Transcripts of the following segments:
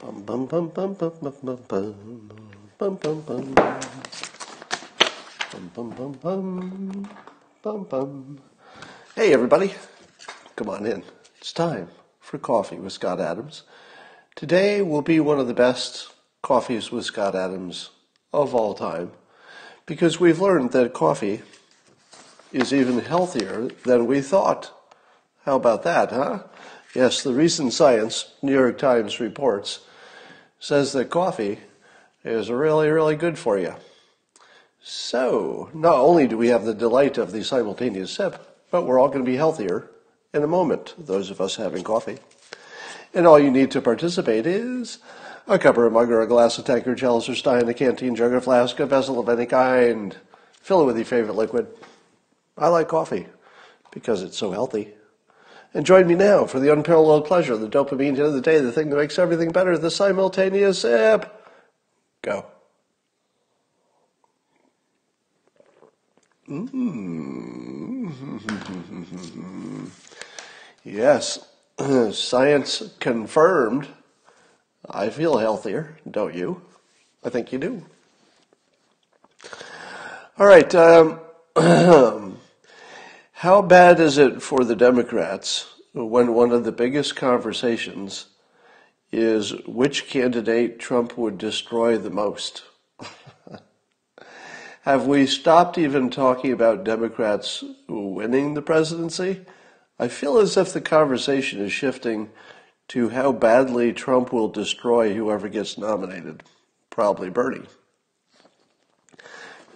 Bum bum bum bum bum bum bum bum bum bum bum bum bum bum bum bum. Hey everybody, come on in. It's time for Coffee with Scott Adams. Today will be one of the best coffees with Scott Adams of all time, because we've learned that coffee is even healthier than we thought. How about that, huh? Yes, the recent science, New York Times reports, says that coffee is really, really good for you. So, not only do we have the delight of the simultaneous sip, but we're all going to be healthier in a moment, those of us having coffee. And all you need to participate is a cup or a mug or a glass, a tankard, chalice or stein, a canteen, jug or flask, a vessel of any kind. Fill it with your favorite liquid. I like coffee because it's so healthy. And join me now for the unparalleled pleasure, the dopamine hit of the day, the thing that makes everything better, the simultaneous sip. Go. Yes, science confirmed. I feel healthier, don't you? I think you do. All right. How bad is it for the Democrats when one of the biggest conversations is which candidate Trump would destroy the most? Have we stopped even talking about Democrats winning the presidency? I feel as if the conversation is shifting to how badly Trump will destroy whoever gets nominated. Probably Bernie.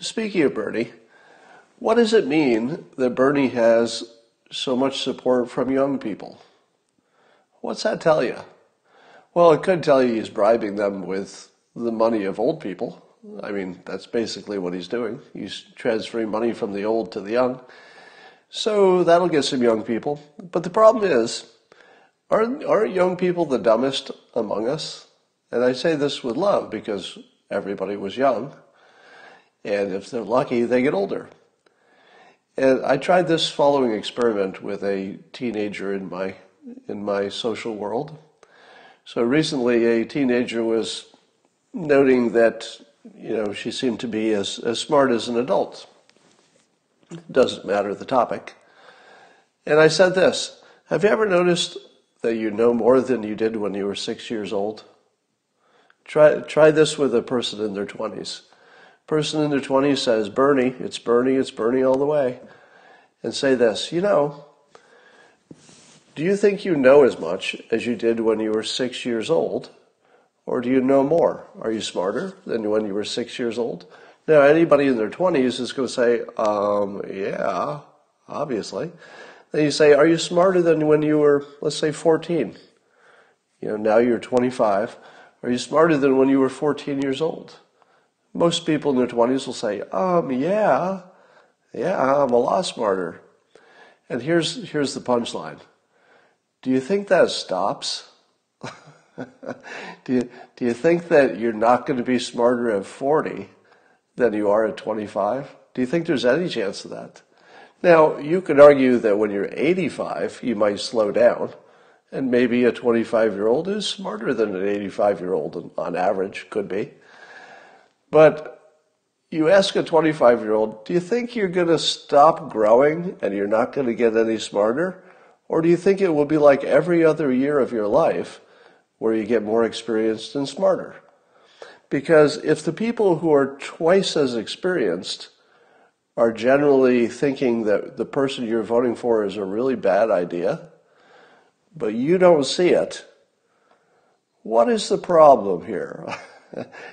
Speaking of Bernie, what does it mean that Bernie has so much support from young people? What's that tell you? Well, it could tell you he's bribing them with the money of old people. I mean, that's basically what he's doing. He's transferring money from the old to the young. So that'll get some young people. But the problem is, aren't young people the dumbest among us? And I say this with love because everybody was young. And if they're lucky, they get older. And I tried this following experiment with a teenager in my social world. So recently a teenager was noting that, she seemed to be as smart as an adult. Doesn't matter the topic. And I said this, have you ever noticed that you know more than you did when you were 6 years old? Try this with a person in their 20s. Person in their 20s says, Bernie, it's Bernie all the way. And say this, do you think you know as much as you did when you were 6 years old? Or do you know more? Are you smarter than when you were 6 years old? Now, anybody in their 20s is going to say, yeah, obviously. Then you say, are you smarter than when you were, let's say, 14? Now you're 25. Are you smarter than when you were 14 years old? Most people in their 20s will say, yeah, I'm a lot smarter. And here's the punchline. Do you think that stops? Do you think that you're not going to be smarter at 40 than you are at 25? Do you think there's any chance of that? Now, you could argue that when you're 85, you might slow down, and maybe a 25-year-old is smarter than an 85-year-old on average, could be. But you ask a 25-year-old, do you think you're going to stop growing and you're not going to get any smarter? Or do you think it will be like every other year of your life where you get more experienced and smarter? Because if the people who are twice as experienced are generally thinking that the person you're voting for is a really bad idea, but you don't see it, what is the problem here?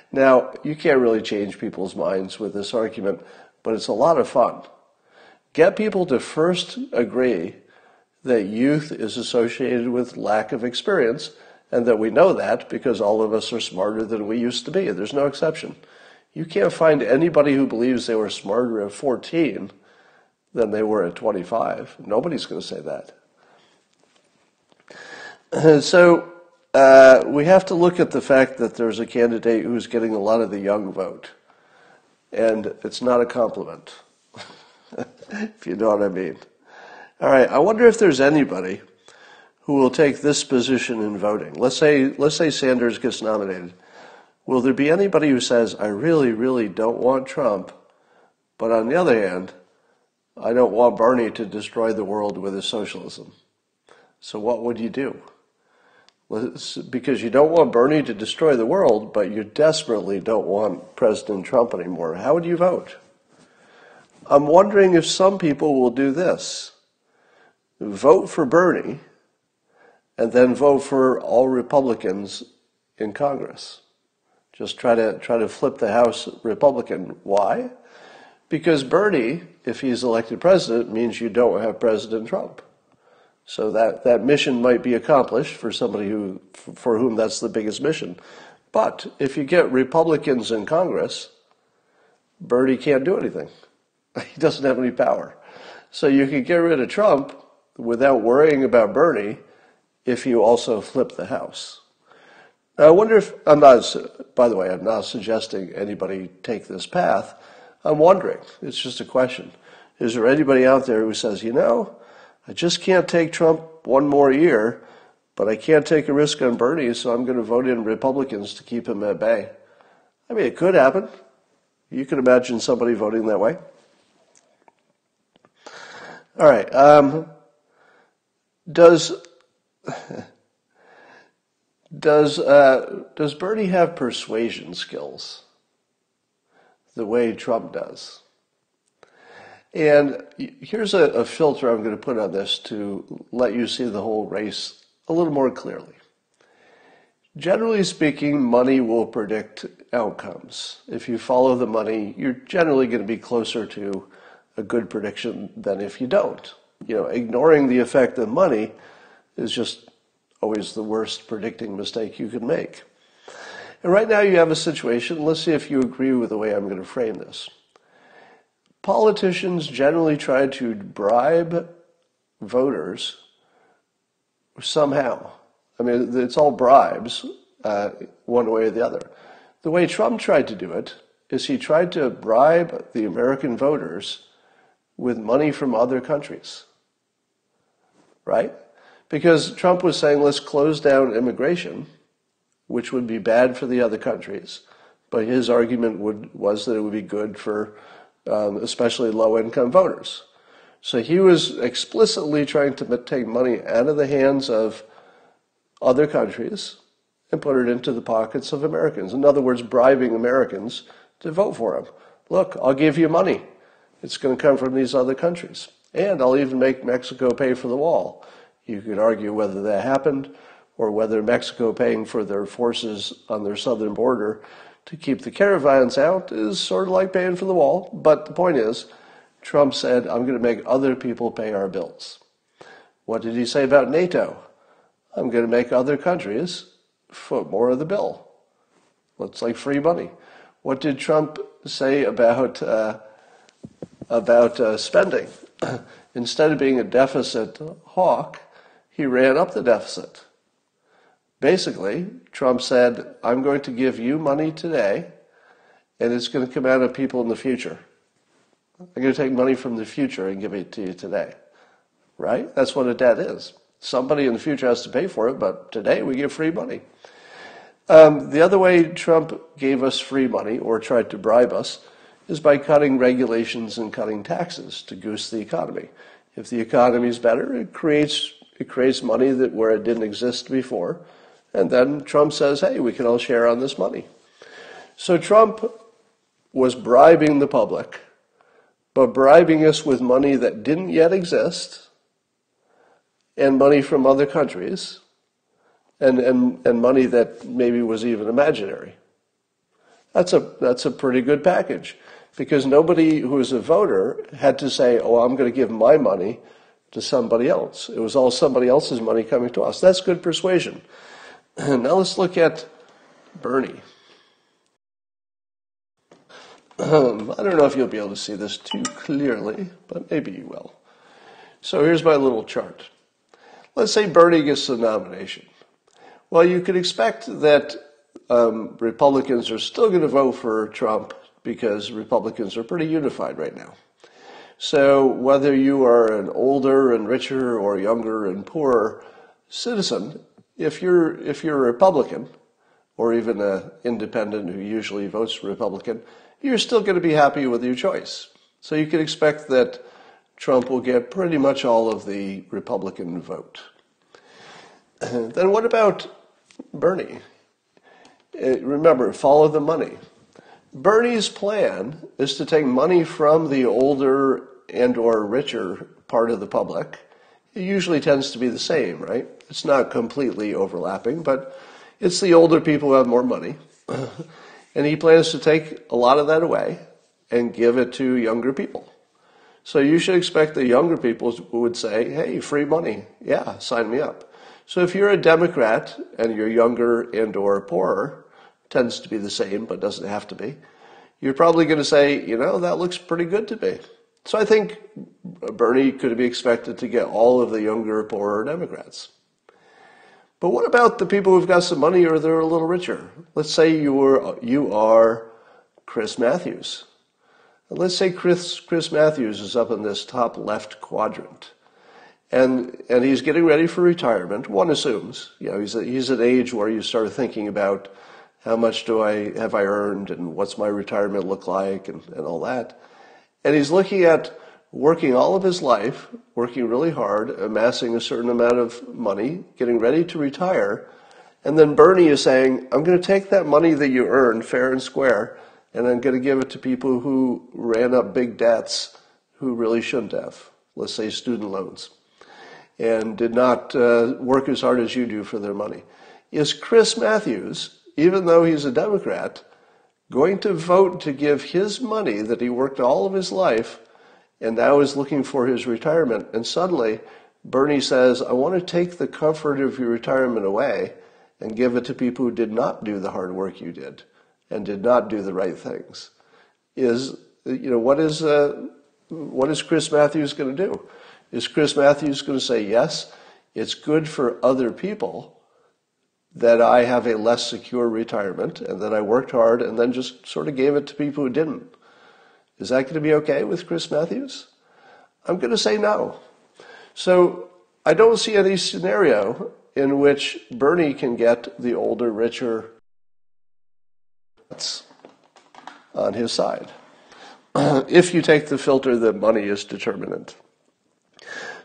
Now, you can't really change people's minds with this argument, but it's a lot of fun. Get people to first agree that youth is associated with lack of experience, and that we know that because all of us are smarter than we used to be. There's no exception. You can't find anybody who believes they were smarter at 14 than they were at 25. Nobody's going to say that. So we have to look at the fact that there's a candidate who's getting a lot of the young vote. And it's not a compliment, if you know what I mean. All right, I wonder if there's anybody who will take this position in voting. Let's say Sanders gets nominated. Will there be anybody who says, I really, really don't want Trump, but on the other hand, I don't want Bernie to destroy the world with his socialism? So what would you do? Because you don't want Bernie to destroy the world, but you desperately don't want President Trump anymore. How would you vote? I'm wondering if some people will do this. Vote for Bernie, and then vote for all Republicans in Congress. Just try to flip the House Republican. Why? Because Bernie, if he's elected president, means you don't have President Trump. So that mission might be accomplished for somebody for whom that's the biggest mission. But if you get Republicans in Congress, Bernie can't do anything. He doesn't have any power. So you can get rid of Trump without worrying about Bernie if you also flip the House. Now, I wonder if, by the way, I'm not suggesting anybody take this path. I'm wondering, it's just a question. Is there anybody out there who says, I just can't take Trump one more year, but I can't take a risk on Bernie, so I'm going to vote in Republicans to keep him at bay? I mean, it could happen. You can imagine somebody voting that way. All right. Does Bernie have persuasion skills the way Trump does? And here's a filter I'm going to put on this to let you see the whole race a little more clearly. Generally speaking, money will predict outcomes. If you follow the money, you're generally going to be closer to a good prediction than if you don't. Ignoring the effect of money is just always the worst predicting mistake you can make. And right now you have a situation, let's see if you agree with the way I'm going to frame this. Politicians generally try to bribe voters somehow. I mean, it's all bribes, one way or the other. The way Trump tried to do it is he tried to bribe the American voters with money from other countries, right? Because Trump was saying, let's close down immigration, which would be bad for the other countries. But his argument was that it would be good for especially low-income voters. So he was explicitly trying to take money out of the hands of other countries and put it into the pockets of Americans. In other words, bribing Americans to vote for him. Look, I'll give you money. It's going to come from these other countries. And I'll even make Mexico pay for the wall. You could argue whether that happened or whether Mexico paying for their forces on their southern border to keep the caravans out is sort of like paying for the wall. But the point is, Trump said, I'm going to make other people pay our bills. What did he say about NATO? I'm going to make other countries foot more of the bill. Looks like free money. What did Trump say about spending? Instead of being a deficit hawk, he ran up the deficit. Basically, Trump said, I'm going to give you money today, and it's going to come out of people in the future. I'm going to take money from the future and give it to you today. Right? That's what a debt is. Somebody in the future has to pay for it, but today we give free money. The other way Trump gave us free money, or tried to bribe us, is by cutting regulations and cutting taxes to goose the economy. If the economy is better, it creates money where it didn't exist before. And then Trump says, hey, we can all share on this money. So Trump was bribing the public, but bribing us with money that didn't yet exist, and money from other countries, and money that maybe was even imaginary. That's a pretty good package, because nobody who was a voter had to say, oh, I'm going to give my money to somebody else. It was all somebody else's money coming to us. That's good persuasion. Now let's look at Bernie. I don't know if you'll be able to see this too clearly, but maybe you will. So here's my little chart. Let's say Bernie gets the nomination. Well, you could expect that Republicans are still going to vote for Trump because Republicans are pretty unified right now. So whether you are an older and richer or younger and poorer, citizen, if you're a Republican, or even an independent who usually votes Republican, you're still going to be happy with your choice. So you can expect that Trump will get pretty much all of the Republican vote. Then what about Bernie? Remember, follow the money. Bernie's plan is to take money from the older and or richer part of the public. It usually tends to be the same, right? It's not completely overlapping, but it's the older people who have more money. And he plans to take a lot of that away and give it to younger people. So you should expect the younger people would say, hey, free money. Yeah, sign me up. So if you're a Democrat and you're younger and or poorer, tends to be the same, but doesn't have to be, you're probably going to say, that looks pretty good to me. So I think Bernie could be expected to get all of the younger, poorer Democrats. But what about the people who've got some money or they're a little richer? Let's say you are Chris Matthews. And let's say Chris Matthews is up in this top left quadrant. And he's getting ready for retirement. One assumes, he's at age where you start thinking about how much have I earned and what's my retirement look like and all that. And he's looking at working all of his life, working really hard, amassing a certain amount of money, getting ready to retire. And then Bernie is saying, I'm going to take that money that you earned fair and square, and I'm going to give it to people who ran up big debts who really shouldn't have. Let's say student loans. And did not work as hard as you do for their money. Is Chris Matthews, even though he's a Democrat, going to vote to give his money that he worked all of his life and now is looking for his retirement? And suddenly Bernie says, I want to take the comfort of your retirement away and give it to people who did not do the hard work you did and did not do the right things. What is Chris Matthews going to do? Is Chris Matthews going to say, yes, it's good for other people that I have a less secure retirement and that I worked hard and then just sort of gave it to people who didn't? Is that going to be okay with Chris Matthews? I'm going to say no. So I don't see any scenario in which Bernie can get the older, richer on his side, if you take the filter that money is determinant.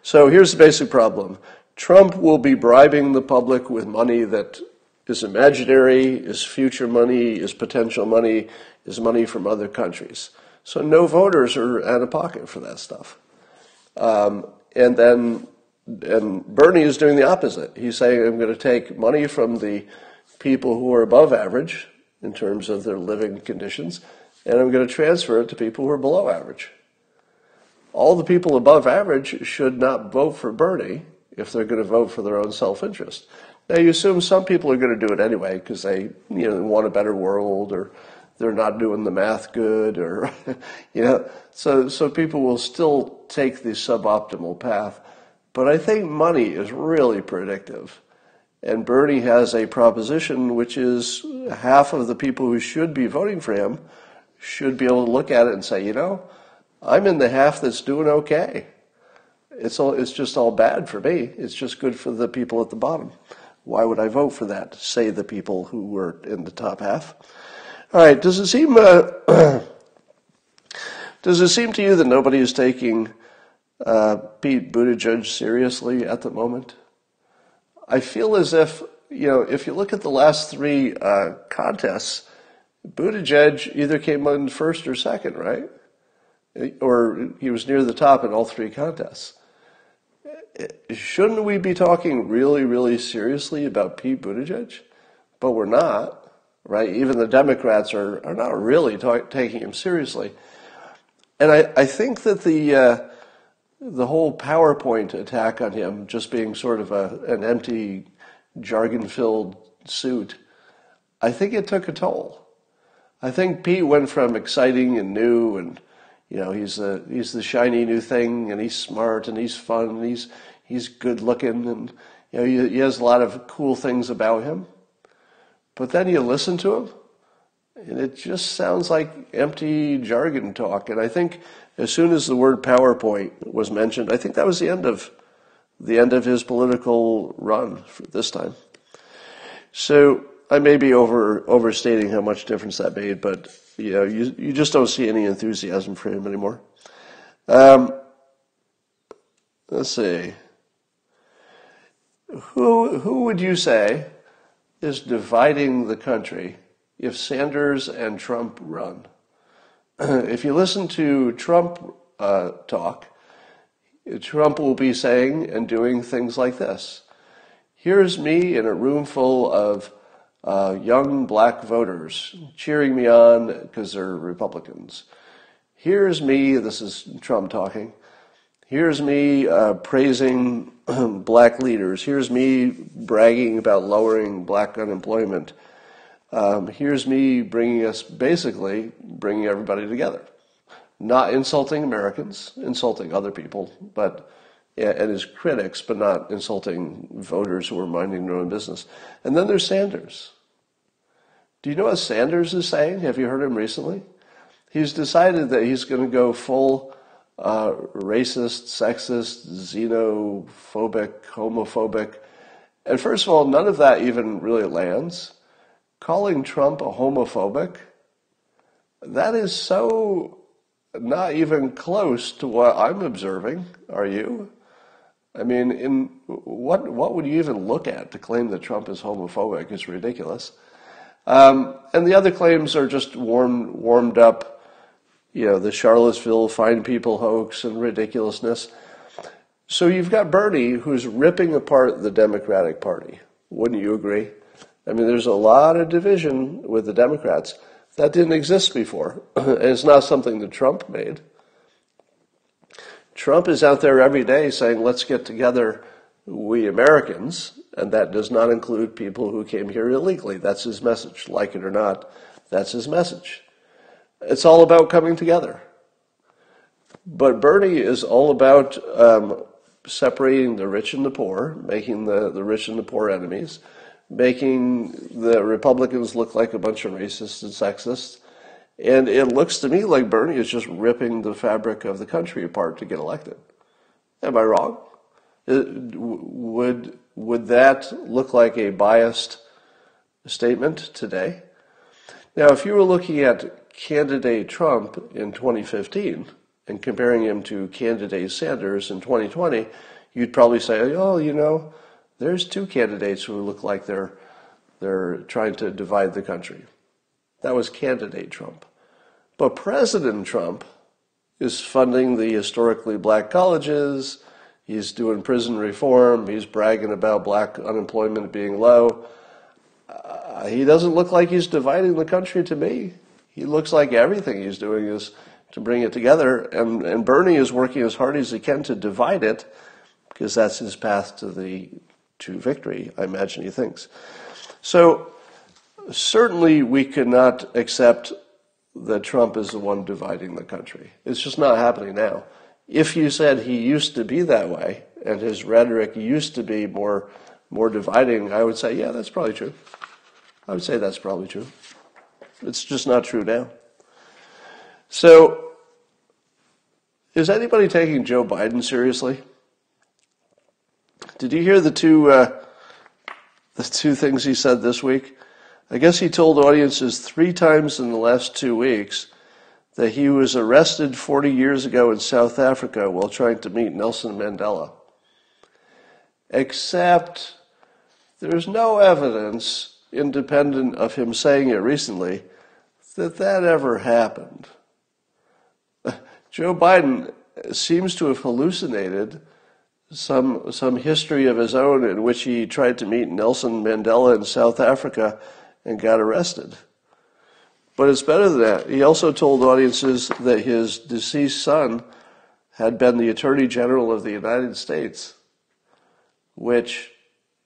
So here's the basic problem. Trump will be bribing the public with money that is imaginary, is future money, is potential money, is money from other countries. So no voters are out of pocket for that stuff. And Bernie is doing the opposite. He's saying, I'm going to take money from the people who are above average in terms of their living conditions, and I'm going to transfer it to people who are below average. All the people above average should not vote for Bernie if they're going to vote for their own self-interest. Now, you assume some people are going to do it anyway because they want a better world, or they're not doing the math good, or so people will still take the suboptimal path. But I think money is really predictive. And Bernie has a proposition which is half of the people who should be voting for him should be able to look at it and say, I'm in the half that's doing okay. It's just all bad for me. It's just good for the people at the bottom. Why would I vote for that? Say the people who were in the top half. All right. Does it seem to you that nobody is taking Pete Buttigieg seriously at the moment? I feel as if if you look at the last three contests, Buttigieg either came in first or second, right? Or he was near the top in all three contests. Shouldn't we be talking really, really seriously about Pete Buttigieg? But we're not, right? Even the Democrats are not really taking him seriously. And I think that the whole PowerPoint attack on him just being sort of an empty, jargon-filled suit, I think it took a toll. I think Pete went from exciting and new and he's the shiny new thing, and he's smart, and he's fun, and he's good looking, and he has a lot of cool things about him. But then you listen to him, and it just sounds like empty jargon talk. And I think as soon as the word PowerPoint was mentioned, I think that was the end of the end of his political run for this time. So I may be overstating how much difference that made, but you just don't see any enthusiasm for him anymore. Let's see. Who would you say is dividing the country if Sanders and Trump run? If you listen to Trump talk, Trump will be saying and doing things like this. Here's me in a room full of young black voters cheering me on because they're Republicans. Here's me, this is Trump talking, here's me praising black leaders. Here's me bragging about lowering black unemployment. Here's me bringing everybody together. Not insulting Americans, insulting other people, and his critics, but not insulting voters who are minding their own business. And then there's Sanders. Do you know what Sanders is saying? Have you heard him recently? He's decided that he's going to go full racist, sexist, xenophobic, homophobic. And first of all, none of that even really lands. Calling Trump a homophobic, that is so not even close to what I'm observing. Are you? I mean, what would you even look at to claim that Trump is homophobic? It's ridiculous. And the other claims are just warmed up, the Charlottesville fine people hoax and ridiculousness. So you've got Bernie who's ripping apart the Democratic Party. Wouldn't you agree? I mean, there's a lot of division with the Democrats. That didn't exist before. And it's not something that Trump made. Trump is out there every day saying, let's get together, we Americans, and that does not include people who came here illegally. That's his message. Like it or not, that's his message. It's all about coming together. But Bernie is all about separating the rich and the poor, making the rich and the poor enemies, making the Republicans look like a bunch of racists and sexists. And it looks to me like Bernie is just ripping the fabric of the country apart to get elected. Am I wrong? Would that look like a biased statement today? Now, if you were looking at candidate Trump in 2015 and comparing him to candidate Sanders in 2020, you'd probably say, oh, there's two candidates who look like they're trying to divide the country. That was candidate Trump. But President Trump is funding the historically black colleges. He's doing prison reform. He's bragging about black unemployment being low. He doesn't look like he's dividing the country to me. He looks like everything he's doing is to bring it together. And Bernie is working as hard as he can to divide it because that's his path to victory, I imagine he thinks. So certainly we could not accept that Trump is the one dividing the country. It's just not happening now. If you said he used to be that way and his rhetoric used to be more dividing, I would say, yeah, that's probably true. I would say that's probably true. It's just not true now. So is anybody taking Joe Biden seriously? Did you hear the two things he said this week? I guess he told audiences 3 times in the last 2 weeks that he was arrested 40 years ago in South Africa while trying to meet Nelson Mandela. Except there's no evidence, independent of him saying it recently, that ever happened. Joe Biden seems to have hallucinated some history of his own in which he tried to meet Nelson Mandela in South Africa and got arrested. But it's better than that. He also told audiences that his deceased son had been the Attorney General of the United States, which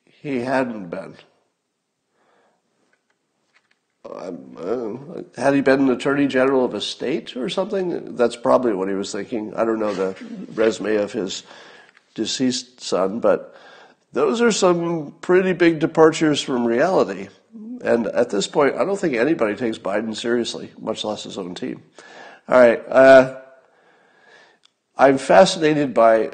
he hadn't been. Had he been an Attorney General of a state or something? That's probably what he was thinking. I don't know the resume of his deceased son, but those are some pretty big departures from reality. And at this point, I don't think anybody takes Biden seriously, much less his own team. All right. I'm fascinated by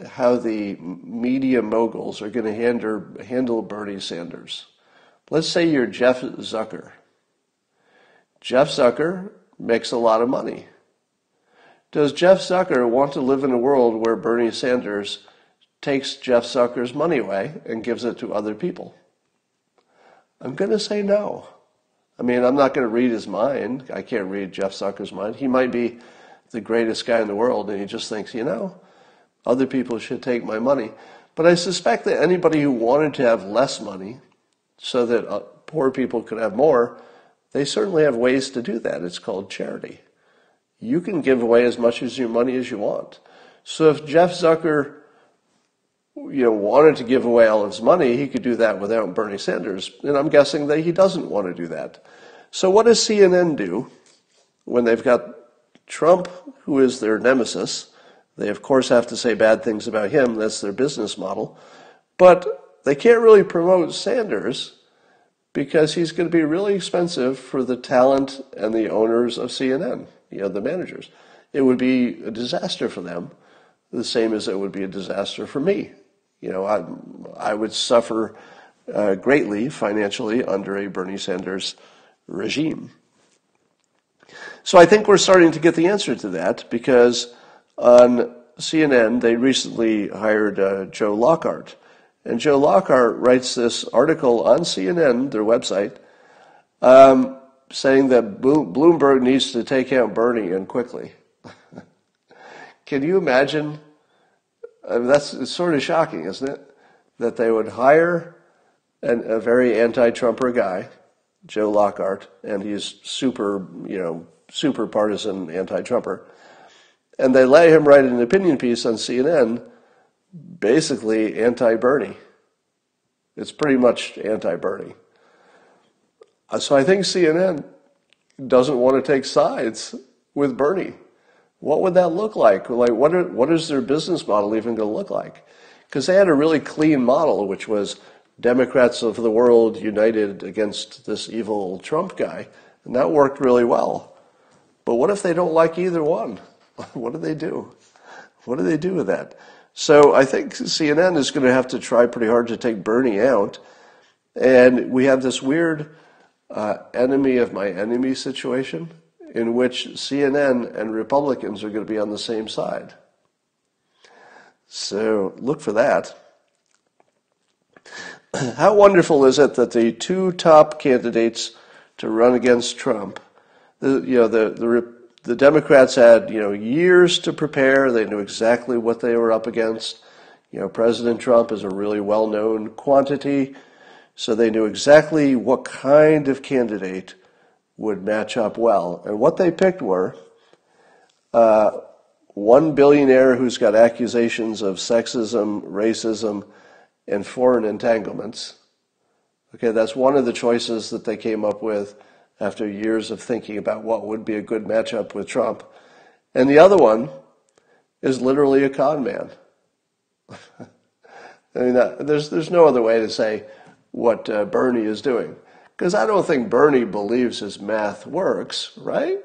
how the media moguls are going to handle Bernie Sanders. Let's say you're Jeff Zucker. Jeff Zucker makes a lot of money. Does Jeff Zucker want to live in a world where Bernie Sanders takes Jeff Zucker's money away and gives it to other people? I'm going to say no. I mean, I'm not going to read his mind. I can't read Jeff Zucker's mind. He might be the greatest guy in the world, and he just thinks, other people should take my money. But I suspect that anybody who wanted to have less money so that poor people could have more, they certainly have ways to do that. It's called charity. You can give away as much of your money as you want. So if Jeff Zucker wanted to give away all his money, he could do that without Bernie Sanders. And I'm guessing that he doesn't want to do that. So what does CNN do when they've got Trump, who is their nemesis? They, of course, have to say bad things about him. That's their business model. But they can't really promote Sanders because he's going to be really expensive for the talent and the owners of CNN, the managers. It would be a disaster for them, the same as it would be a disaster for me. I would suffer greatly financially under a Bernie Sanders regime. So I think we're starting to get the answer to that because on CNN, they recently hired Joe Lockhart. And Joe Lockhart writes this article on CNN, their website, saying that Bloomberg needs to take out Bernie and quickly. Can you imagine? It's sort of shocking, isn't it? That they would hire a very anti-Trumper guy, Joe Lockhart, and he's super partisan anti-Trumper. And they let him write an opinion piece on CNN, basically anti-Bernie. It's pretty much anti-Bernie. So I think CNN doesn't want to take sides with Bernie. What would that look like? What is their business model even going to look like? Because they had a really clean model, which was Democrats of the world united against this evil Trump guy, and that worked really well. But what if they don't like either one? What do they do? What do they do with that? So I think CNN is going to have to try pretty hard to take Bernie out. And we have this weird enemy of my enemy situation in which CNN and Republicans are going to be on the same side. So look for that. How wonderful is it that the two top candidates to run against Trump, the Democrats had, years to prepare. They knew exactly what they were up against. President Trump is a really well-known quantity, so they knew exactly what kind of candidate would match up well. And what they picked were one billionaire who's got accusations of sexism, racism, and foreign entanglements. Okay, that's one of the choices that they came up with after years of thinking about what would be a good matchup with Trump. And the other one is literally a con man. I mean, there's no other way to say what Bernie is doing. Because I don't think Bernie believes his math works, right?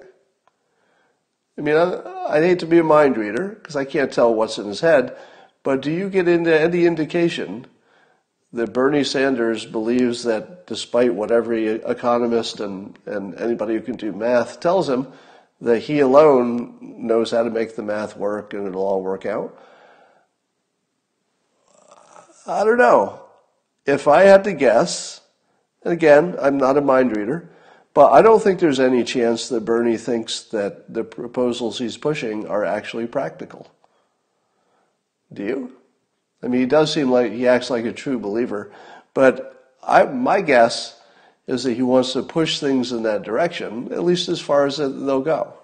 I mean, I hate to be a mind reader, because I can't tell what's in his head, but do you get into any indication that Bernie Sanders believes that despite what every economist and anybody who can do math tells him, that he alone knows how to make the math work and it'll all work out? I don't know. If I had to guess, and again, I'm not a mind reader, but I don't think there's any chance that Bernie thinks that the proposals he's pushing are actually practical. Do you? I mean, he does seem like he acts like a true believer, but my guess is that he wants to push things in that direction, at least as far as they'll go.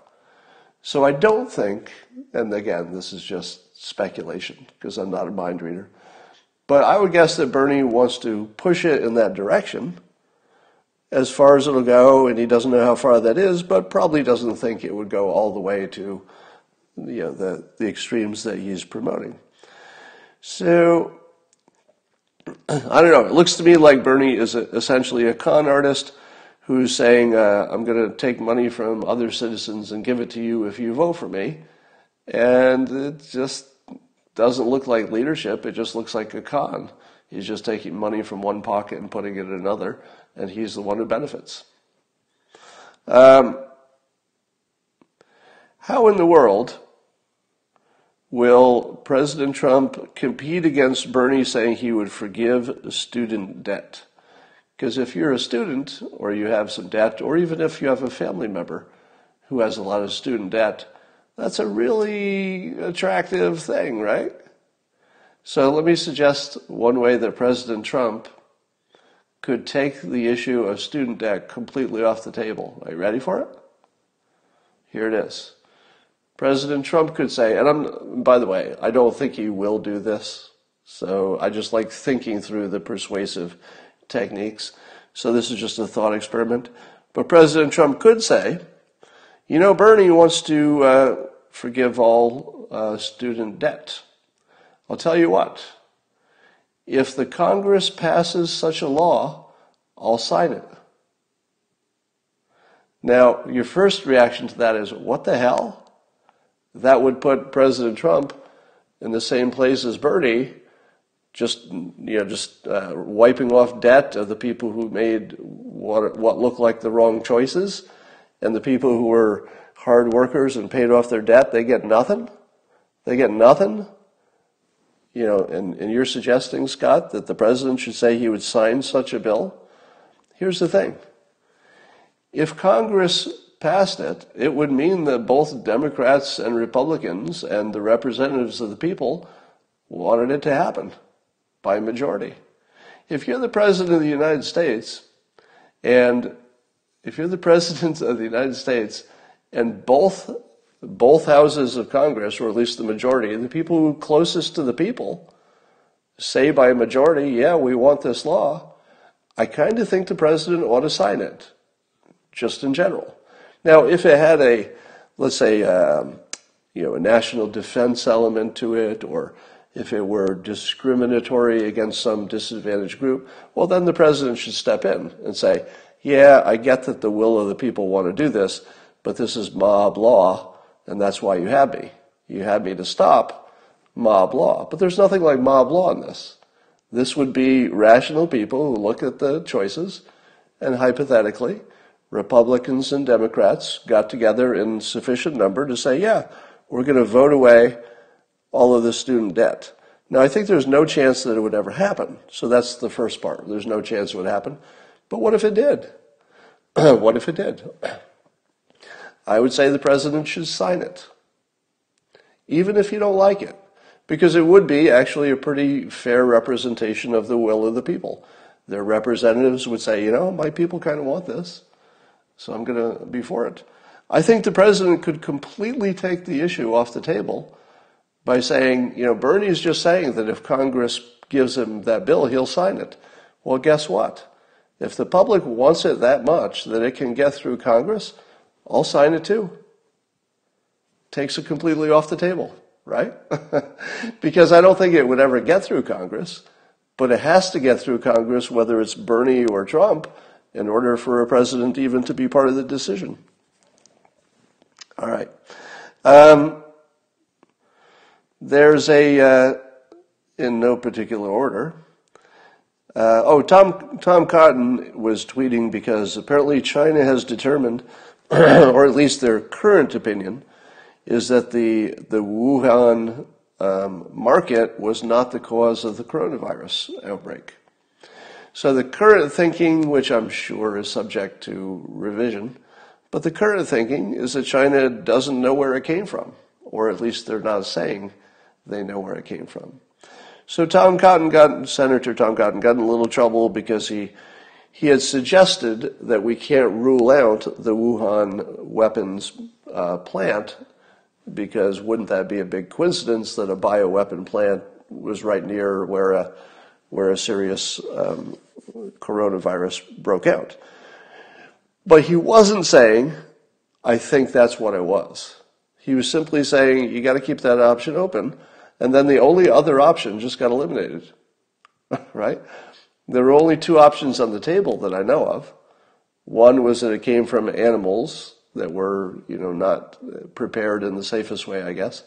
So I don't think, and again, this is just speculation because I'm not a mind reader, but I would guess that Bernie wants to push it in that direction as far as it'll go, and he doesn't know how far that is, but probably doesn't think it would go all the way to the extremes that he's promoting. So, I don't know. It looks to me like Bernie is essentially a con artist who's saying, I'm going to take money from other citizens and give it to you if you vote for me. And it's just doesn't look like leadership. It just looks like a con. He's just taking money from one pocket and putting it in another, and he's the one who benefits. How in the world will President Trump compete against Bernie saying he would forgive student debt? Because if you're a student, or you have some debt, or even if you have a family member who has a lot of student debt, that's a really attractive thing, right? So let me suggest one way that President Trump could take the issue of student debt completely off the table. Are you ready for it? Here it is. President Trump could say, and by the way, I don't think he will do this, so I just like thinking through the persuasive techniques. So this is just a thought experiment. But President Trump could say, you know, Bernie wants to forgive all student debt. I'll tell you what, if the Congress passes such a law, I'll sign it. Now, your first reaction to that is, what the hell? That would put President Trump in the same place as Bernie, just wiping off debt of the people who made what looked like the wrong choices, and the people who were hard workers and paid off their debt, they get nothing. They get nothing. You know, and you're suggesting, Scott, that the president should say he would sign such a bill? Here's the thing. If Congress passed it, it would mean that both Democrats and Republicans and the representatives of the people wanted it to happen by majority. If you're the president of the United States, and both houses of Congress, or at least the majority, the people who are closest to the people, say by a majority, yeah, we want this law, I kind of think the president ought to sign it, just in general. Now, if it had a national defense element to it, or if it were discriminatory against some disadvantaged group, well, then the president should step in and say, yeah, I get that the will of the people want to do this, but this is mob law, and that's why you had me. You had me to stop mob law. But there's nothing like mob law in this. This would be rational people who look at the choices, and hypothetically, Republicans and Democrats got together in sufficient number to say, yeah, we're going to vote away all of the student debt. Now, I think there's no chance that it would ever happen. So that's the first part. There's no chance it would happen. But what if it did? What if it did? I would say the president should sign it, even if you don't like it, because it would be actually a pretty fair representation of the will of the people. Their representatives would say, you know, my people kind of want this, so I'm going to be for it. I think the president could completely take the issue off the table by saying, you know, Bernie's just saying that if Congress gives him that bill, he'll sign it. Well, guess what? If the public wants it that much that it can get through Congress, I'll sign it too. Takes it completely off the table, right? Because I don't think it would ever get through Congress, but it has to get through Congress, whether it's Bernie or Trump, in order for a president even to be part of the decision. All right. There's in no particular order. Tom Cotton was tweeting because apparently China has determined, or at least their current opinion, is that the Wuhan market was not the cause of the coronavirus outbreak. So the current thinking, which I'm sure is subject to revision, but the current thinking is that China doesn't know where it came from, or at least they're not saying they know where it came from. So Senator Tom Cotton got in a little trouble because he had suggested that we can't rule out the Wuhan weapons plant, because wouldn't that be a big coincidence that a bioweapon plant was right near where a serious coronavirus broke out. But he wasn't saying, I think that's what it was. He was simply saying, you got to keep that option open. And then the only other option just got eliminated, right? There were only two options on the table that I know of. One was that it came from animals that were, not prepared in the safest way, I guess.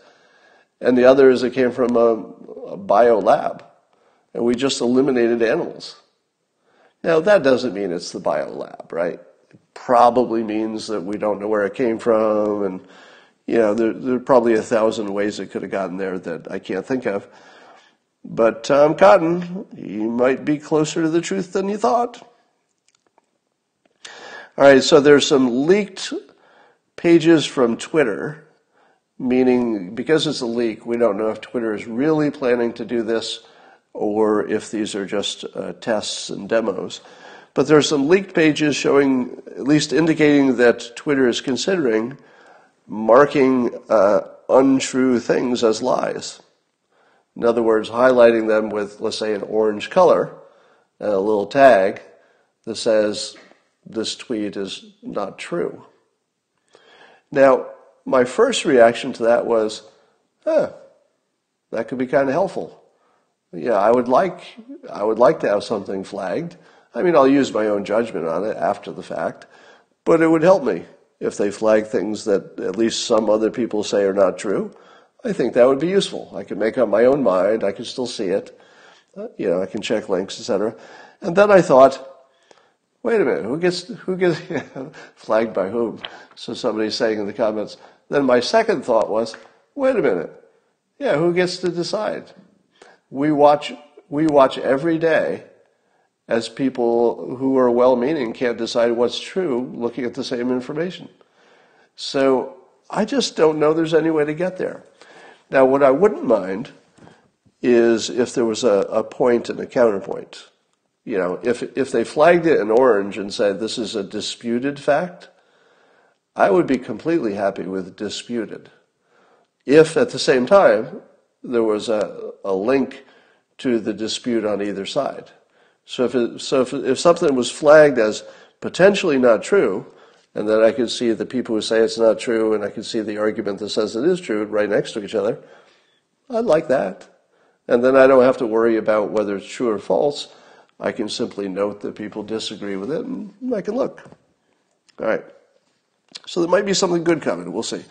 And the other is it came from a bio lab, and we just eliminated animals. Now, that doesn't mean it's the bio lab, right? It probably means that we don't know where it came from, and there are probably 1,000 ways it could have gotten there that I can't think of. But Tom Cotton, he might be closer to the truth than you thought. All right, so there's some leaked pages from Twitter, meaning because it's a leak, we don't know if Twitter is really planning to do this or if these are just tests and demos. But there are some leaked pages showing, at least indicating that Twitter is considering marking untrue things as lies. In other words, highlighting them with, let's say, an orange color and a little tag that says, this tweet is not true. Now, my first reaction to that was, that could be kind of helpful. Yeah, I would like to have something flagged. I mean, I'll use my own judgment on it after the fact, but it would help me if they flag things that at least some other people say are not true. I think that would be useful. I can make up my own mind. I can still see it. I can check links, etc. And then I thought, wait a minute, who gets flagged by whom? So somebody's saying in the comments. Then my second thought was, wait a minute, who gets to decide? We watch every day as people who are well-meaning can't decide what's true looking at the same information. So I just don't know there's any way to get there. Now, what I wouldn't mind is if there was a point and a counterpoint. If they flagged it in orange and said this is a disputed fact, I would be completely happy with disputed. If at the same time there was a link to the dispute on either side. So if something was flagged as potentially not true, and then I could see the people who say it's not true, and I could see the argument that says it is true right next to each other, I'd like that. And then I don't have to worry about whether it's true or false. I can simply note that people disagree with it, and I can look. All right. So there might be something good coming. We'll see.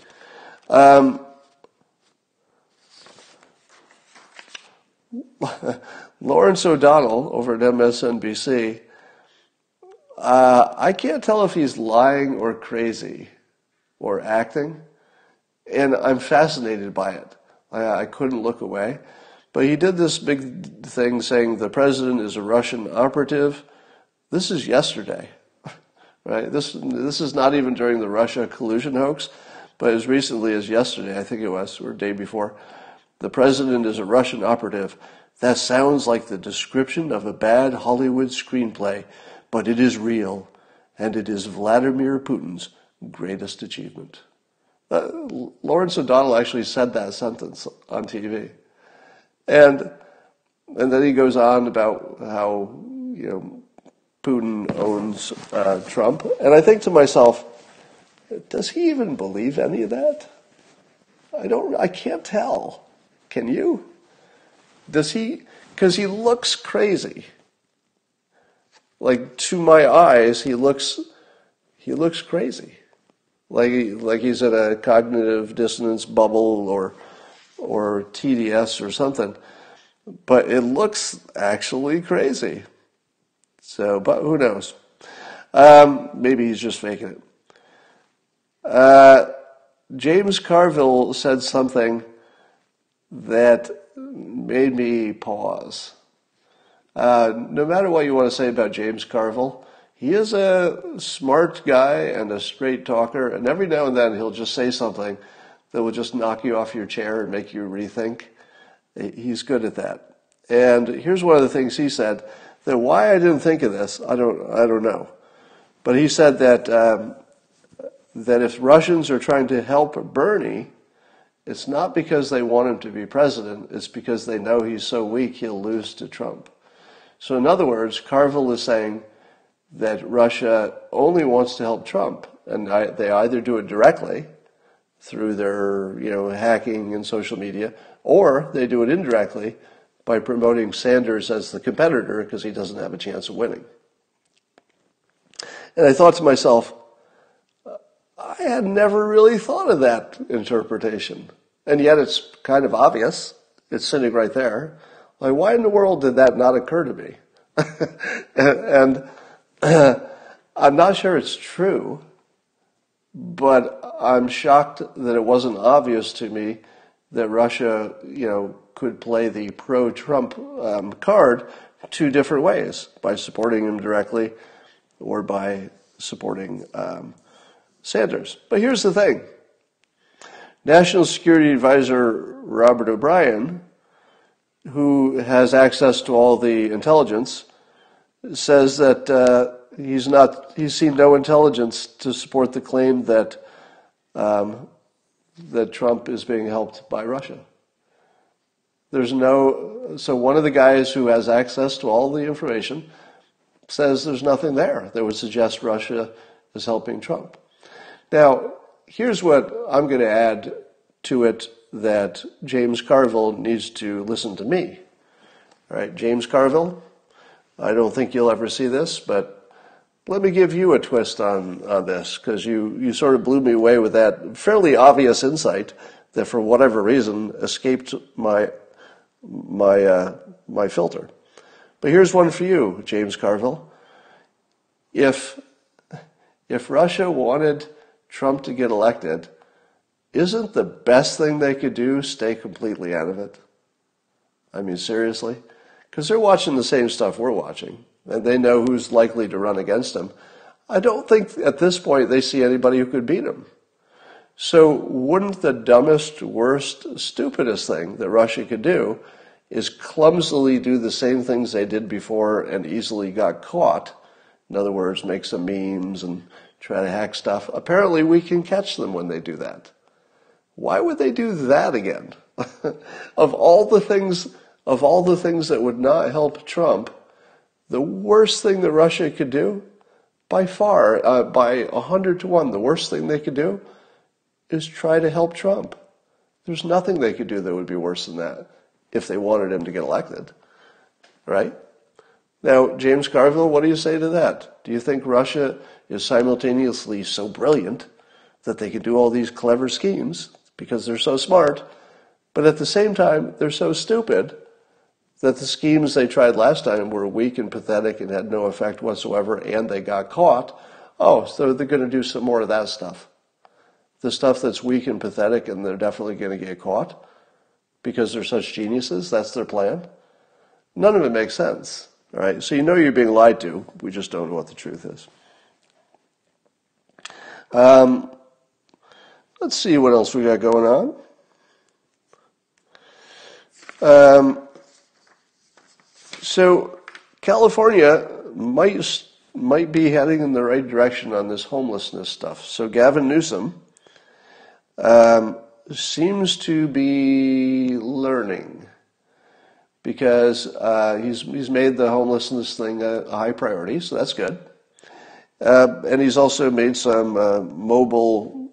Lawrence O'Donnell over at MSNBC, I can't tell if he's lying or crazy or acting, and I'm fascinated by it. I couldn't look away. But he did this big thing saying the president is a Russian operative. This is yesterday, right? This is not even during the Russia collusion hoax, but as recently as yesterday, I think it was, or the day before, the president is a Russian operative. That sounds like the description of a bad Hollywood screenplay, but it is real, and it is Vladimir Putin's greatest achievement. Lawrence O'Donnell actually said that sentence on TV. And then he goes on about how, Putin owns Trump. And I think to myself, does he even believe any of that? I can't tell. Can you? Does he? Because he looks crazy. Like, to my eyes, he looks crazy. Like he's in a cognitive dissonance bubble or TDS or something, but it looks actually crazy. So, but who knows? Maybe he's just faking it. James Carville said something that made me pause. No matter what you want to say about James Carville, he is a smart guy and a straight talker, and every now and then he'll just say something that will just knock you off your chair and make you rethink. He's good at that. And here's one of the things he said, that why I didn't think of this, I don't know. But he said that if Russians are trying to help Bernie, it's not because they want him to be president, it's because they know he's so weak he'll lose to Trump. So in other words, Carville is saying that Russia only wants to help Trump, and they either do it directly, through their, hacking and social media, or they do it indirectly by promoting Sanders as the competitor because he doesn't have a chance of winning. And I thought to myself, I had never really thought of that interpretation. And yet it's kind of obvious. It's sitting right there. Like, why in the world did that not occur to me? and I'm not sure it's true, but I'm shocked that it wasn't obvious to me that Russia, could play the pro-Trump card two different ways, by supporting him directly or by supporting Sanders. But here's the thing. National Security Advisor Robert O'Brien, who has access to all the intelligence, says that he's seen no intelligence to support the claim that that Trump is being helped by Russia. So one of the guys who has access to all the information says there's nothing there that would suggest Russia is helping Trump. Now, here's what I'm going to add to it, that James Carville needs to listen to me. All right, James Carville, I don't think you'll ever see this, but let me give you a twist on this, because you sort of blew me away with that fairly obvious insight that for whatever reason escaped my filter. But here's one for you, James Carville. If Russia wanted Trump to get elected, isn't the best thing they could do stay completely out of it? I mean, seriously? Because they're watching the same stuff we're watching, and they know who's likely to run against him. I don't think at this point they see anybody who could beat him. So wouldn't the dumbest, worst, stupidest thing that Russia could do is clumsily do the same things they did before and easily got caught? In other words, make some memes and try to hack stuff. Apparently we can catch them when they do that. Why would they do that again? Of all the things that would not help Trump, the worst thing that Russia could do, by far, by 100 to 1, the worst thing they could do is try to help Trump. There's nothing they could do that would be worse than that if they wanted him to get elected, right? Now, James Carville, what do you say to that? Do you think Russia is simultaneously so brilliant that they can do all these clever schemes because they're so smart, but at the same time, they're so stupid that the schemes they tried last time were weak and pathetic and had no effect whatsoever, and they got caught? Oh, so they're going to do some more of that stuff. The stuff that's weak and pathetic, and they're definitely going to get caught because they're such geniuses. That's their plan. None of it makes sense. All right, so you know you're being lied to. We just don't know what the truth is. Let's see what else we got going on. So California might be heading in the right direction on this homelessness stuff. So Gavin Newsom seems to be learning, because he's made the homelessness thing a high priority, so that's good. And he's also made some mobile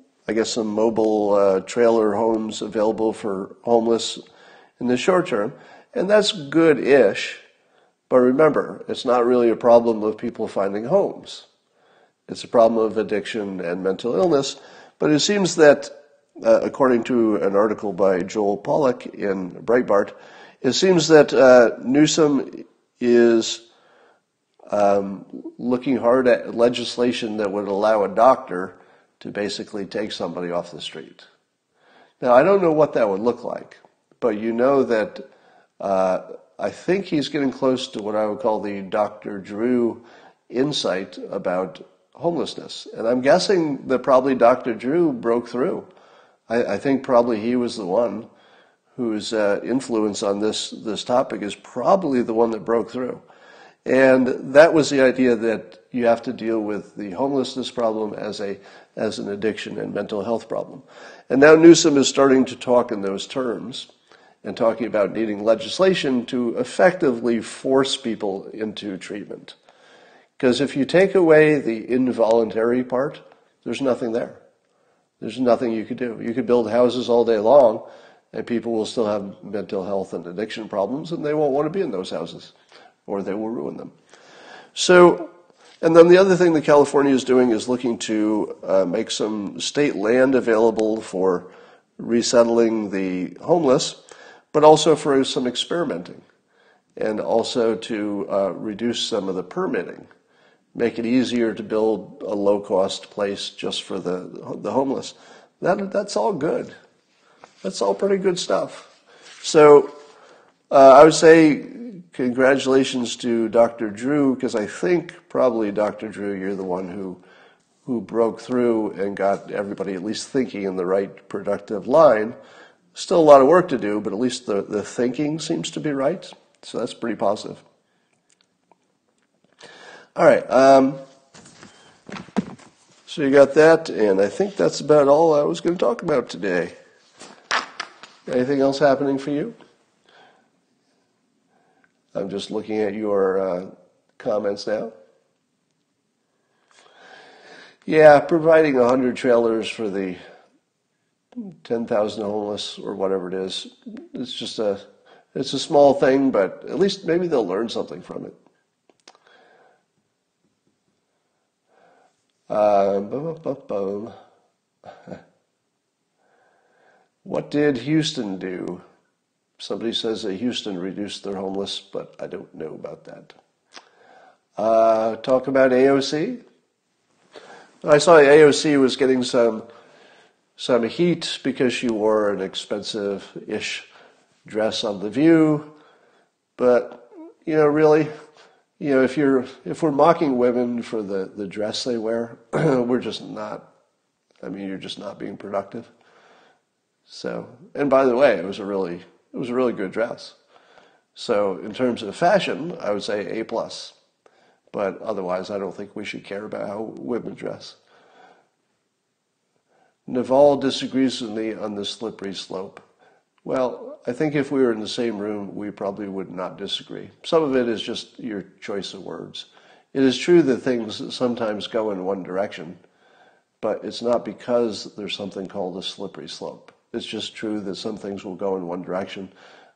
trailer homes available for homeless in the short term, and that's good-ish. But remember, it's not really a problem of people finding homes. It's a problem of addiction and mental illness. But it seems that, according to an article by Joel Pollack in Breitbart, it seems that Newsom is looking hard at legislation that would allow a doctor to basically take somebody off the street. Now, I don't know what that would look like, but you know that I think he's getting close to what I would call the Dr. Drew insight about homelessness. And I'm guessing that probably Dr. Drew broke through. I think probably he was the one whose influence on this topic is probably the one that broke through. And that was the idea that you have to deal with the homelessness problem as an addiction and mental health problem. And now Newsom is starting to talk in those terms and talking about needing legislation to effectively force people into treatment. Because if you take away the involuntary part, there's nothing there. There's nothing you could do. You could build houses all day long, and people will still have mental health and addiction problems, and they won't want to be in those houses, or they will ruin them. So, and then the other thing that California is doing is looking to make some state land available for resettling the homeless, but also for some experimenting, and also to reduce some of the permitting, make it easier to build a low-cost place just for the homeless. That's all good. That's all pretty good stuff. So I would say congratulations to Dr. Drew, because I think probably, Dr. Drew, you're the one who broke through and got everybody at least thinking in the right productive line. Still a lot of work to do, but at least the thinking seems to be right. So that's pretty positive. All right. So you got that, and I think that's about all I was going to talk about today. Anything else happening for you? I'm just looking at your comments now. Yeah, providing 100 trailers for the 10,000 homeless or whatever it is, it's a small thing, but at least maybe they'll learn something from it. What did Houston do? Somebody says that Houston reduced their homeless, but I don't know about that. Talk about AOC. I saw AOC was getting some heat because she wore an expensive-ish dress on The View, but really, if we're mocking women for the dress they wear, we're just not. I mean, you're just not being productive. So, and by the way, it was a really good dress. So, in terms of fashion, I would say A+. But otherwise, I don't think we should care about how women dress. Naval disagrees with me on the slippery slope. Well, I think if we were in the same room, we probably would not disagree. Some of it is just your choice of words. It is true that things sometimes go in one direction, but it's not because there's something called a slippery slope. It's just true that some things will go in one direction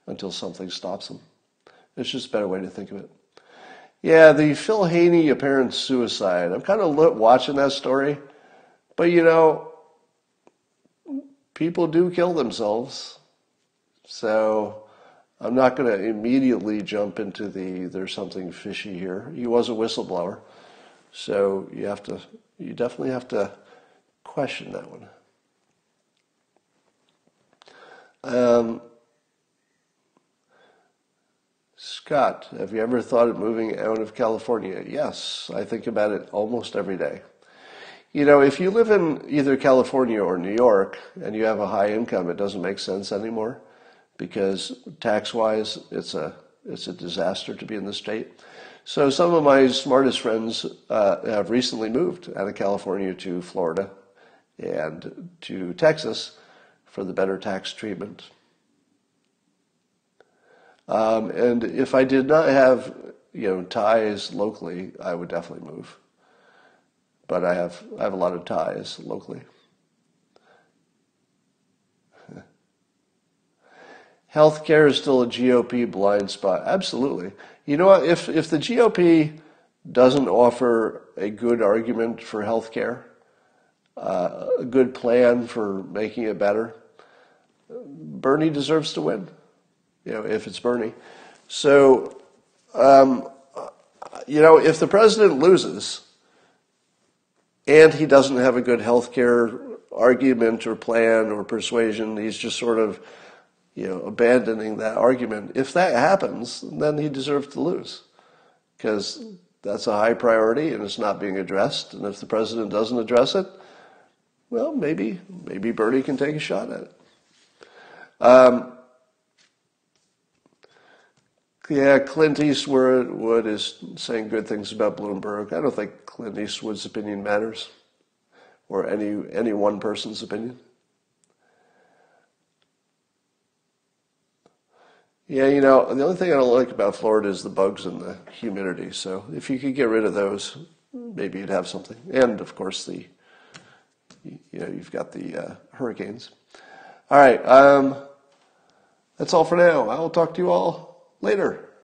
until something stops them. It's just a better way to think of it. Yeah, the Phil Haney apparent suicide. I'm kind of watching that story, but people do kill themselves. So I'm not going to immediately jump into there's something fishy here. He was a whistleblower, so you definitely have to question that one. Scott, have you ever thought of moving out of California? Yes, I think about it almost every day. If you live in either California or New York and you have a high income, it doesn't make sense anymore because tax-wise, it's a disaster to be in the state. So some of my smartest friends have recently moved out of California to Florida and to Texas for the better tax treatment. And if I did not have, ties locally, I would definitely move. But I have a lot of ties locally. Healthcare is still a GOP blind spot. Absolutely. You know what? If the GOP doesn't offer a good argument for healthcare, a good plan for making it better, Bernie deserves to win. If it's Bernie. So, if the president loses and he doesn't have a good healthcare argument or plan or persuasion, he's just sort of, abandoning that argument. If that happens, then he deserves to lose because that's a high priority and it's not being addressed. And if the president doesn't address it, well, maybe Bernie can take a shot at it. Yeah, Clint Eastwood is saying good things about Bloomberg. I don't think Clint Eastwood's opinion matters, or any one person's opinion. Yeah, the only thing I don't like about Florida is the bugs and the humidity. So if you could get rid of those, maybe you'd have something. And of course, you've got the hurricanes. All right, that's all for now. I will talk to you all later.